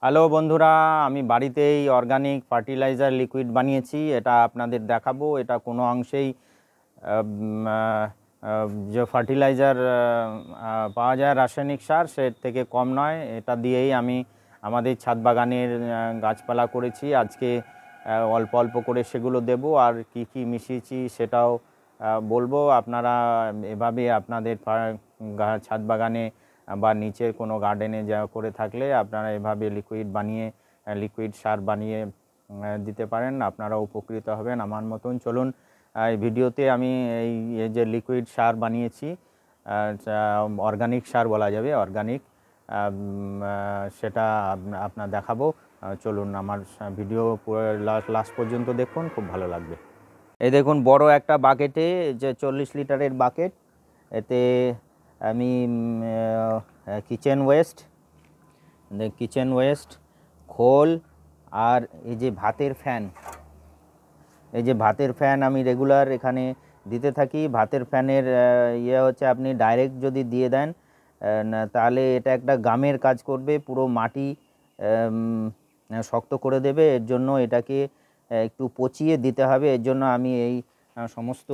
Hello বন্ধুরা, আমি বাড়িতেই অর্গানিক ফার্টিলাইজার লিকুইড বানিয়েছি। এটা আপনাদের দেখাবো। এটা কোনো অংশেই যে ফার্টিলাইজার পাওয়া যায় রাসায়নিক সার, সে থেকে কম নয়। এটা দিয়েই আমি আমাদের ছাদ বাগানের গাছপালা করেছি। আজকে অল্প অল্প করে সেগুলো দেব, আর কি কি মিশিয়েছি সেটাও বলবো। আপনারা এভাবে আপনাদের ছাদ বাগানে বা নিচের কোনো গার্ডেনে যা করে থাকলে আপনারা এভাবে লিকুইড সার বানিয়ে দিতে পারেন। আপনারা উপকৃত হবেন আমার মতন। চলুন, এই ভিডিওতে আমি এই যে লিকুইড সার বানিয়েছি, অর্গানিক সার বলা যাবে, অর্গানিক, সেটা আপনার দেখাবো। চলুন, আমার ভিডিও লাস্ট পর্যন্ত দেখুন, খুব ভালো লাগবে। এই দেখুন, বড় একটা বাকেটে, যে 40 লিটারের বাকেট, এতে আমি কিচেন ওয়েস্ট, খোল, আর এই যে ভাতের ফ্যান আমি রেগুলার এখানে দিতে থাকি। ভাতের ফ্যানের হচ্ছে, আপনি ডাইরেক্ট যদি দিয়ে দেন তাহলে এটা একটা গামের কাজ করবে, পুরো মাটি শক্ত করে দেবে। এর জন্য এটাকে একটু পচিয়ে দিতে হবে। এর জন্য আমি এই সমস্ত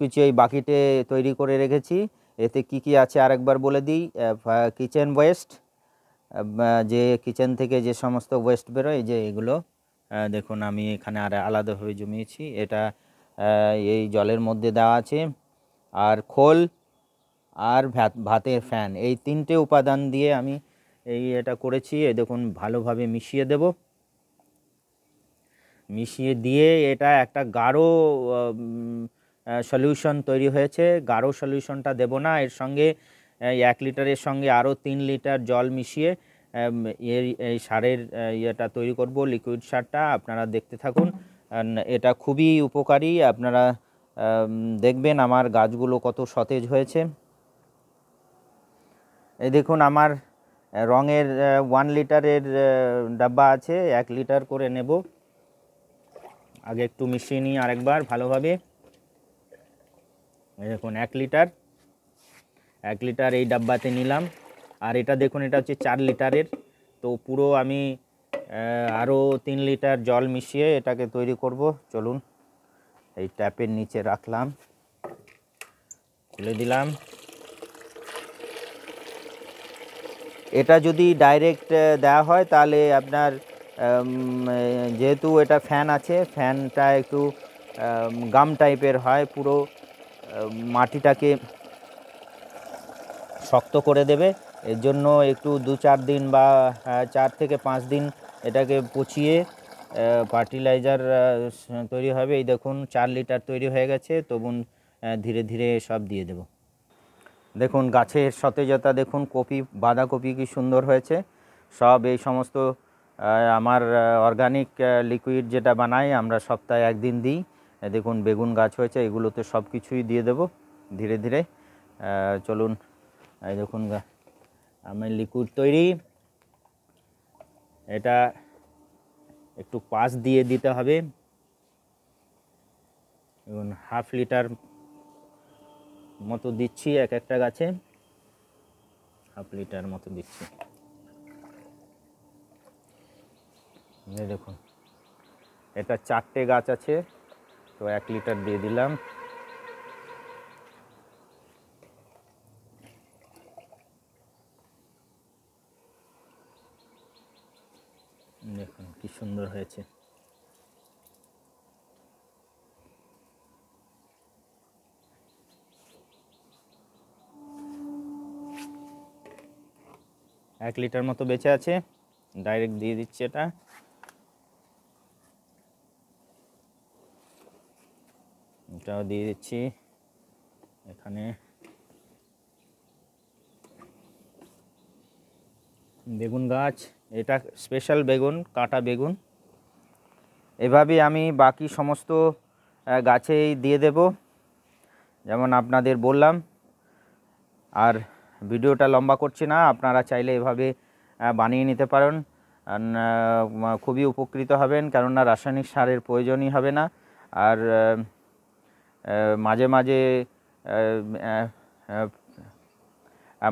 কিছু এই বাকেটে তৈরি করে রেখেছি। এতে কি কি আছে আরেকবার বলে দিই। কিচেন ওয়েস্ট, যে কিচেন থেকে যে সমস্ত ওয়েস্ট বেরোয়, যে এগুলো দেখুন আমি এখানে আর আলাদাভাবে জমিয়েছি। এটা এই জলের মধ্যে দেওয়া আছে। আর খোল আর ভাতের ফ্যান, এই তিনটে উপাদান দিয়ে আমি এটা করেছি। এই দেখুন, ভালোভাবে মিশিয়ে দিয়ে এটা একটা গাঢ় সলিউশন তৈরি হয়েছে। গাঢ় সলিউশনটা দেব না, এর সঙ্গে 1 লিটারের সঙ্গে আরও 3 লিটার জল মিশিয়ে এই সারের ইয়েটা তৈরি করব, লিকুইড সারটা। আপনারা দেখতে থাকুন। এটা খুবই উপকারী। আপনারা দেখবেন আমার গাছগুলো কত সতেজ হয়েছে। এই দেখুন, আমার রঙের 1 লিটারের ডাব্বা আছে। 1 লিটার করে নেব। আগে একটু মিশিয়ে নিই আরেকবার ভালোভাবে। এই দেখুন, 1 লিটার এই ডাব্বাতে নিলাম। আর এটা দেখুন, এটা হচ্ছে 4 লিটারের। তো পুরো আমি আরও 3 লিটার জল মিশিয়ে এটাকে তৈরি করব। চলুন, এই ট্যাপের নিচে রাখলাম, খুলে দিলাম। এটা যদি ডাইরেক্ট দেওয়া হয় তাহলে আপনার যেহেতু এটা ফ্যান আছে, ফ্যানটা একটু গাম টাইপের হয়, পুরো মাটিটাকে শক্ত করে দেবে। এর জন্য একটু 2-4 দিন বা 4 থেকে 5 দিন এটাকে পচিয়ে ফার্টিলাইজার তৈরি হবে। এই দেখুন, 4 লিটার তৈরি হয়ে গেছে। তবুন ধীরে ধীরে সব দিয়ে দেব। দেখুন গাছের সতেজতা দেখুন, বাঁধাকপি কি সুন্দর হয়েছে। সব এই সমস্ত আমার অর্গানিক লিকুইড যেটা বানাই আমরা সপ্তাহে 1 দিন দিই। দেখুন বেগুন গাছ হয়েছে, এগুলোতে সব কিছুই দিয়ে দেব ধীরে ধীরে। চলুন, এই দেখুন আমার লিকুইড তৈরি। এটা একটু পাশ দিয়ে দিতে হবে। দেখুন, 1/2 লিটার মতো দিচ্ছি এক একটা গাছে, 1/2 লিটার মতো দিচ্ছি। দেখুন, এটা 4টে গাছ আছে, তো 1 লিটার দিয়ে দিলাম। দেখুন কি সুন্দর হয়েছে। এক লিটার মতো বেঁচে আছে, ডাইরেক্ট দিয়ে দিচ্ছি। এটাও দিয়ে দিচ্ছি এখানে। বেগুন গাছ, এটা স্পেশাল বেগুন, কাঁটা বেগুন। এভাবে আমি বাকি সমস্ত গাছেই দিয়ে দেব, যেমন আপনাদের বললাম। আর ভিডিওটা লম্বা করছি না, আপনারা চাইলে এভাবে বানিয়ে নিতে পারেন। খুবই উপকৃত হবেন, কেননা রাসায়নিক সারের প্রয়োজনই হবে না। আর মাঝে মাঝে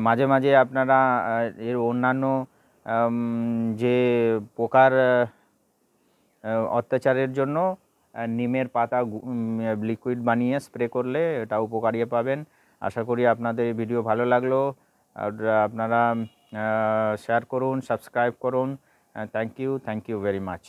মাঝে মাঝে আপনারা এর অন্যান্য যে পোকার অত্যাচারের জন্য নিমের পাতা লিকুইড বানিয়ে স্প্রে করলে এটা উপকারী পাবেন। আশা করি আপনাদের এই ভিডিও ভালো লাগলো, আর আপনারা শেয়ার করুন, সাবস্ক্রাইব করুন। Thank you very much.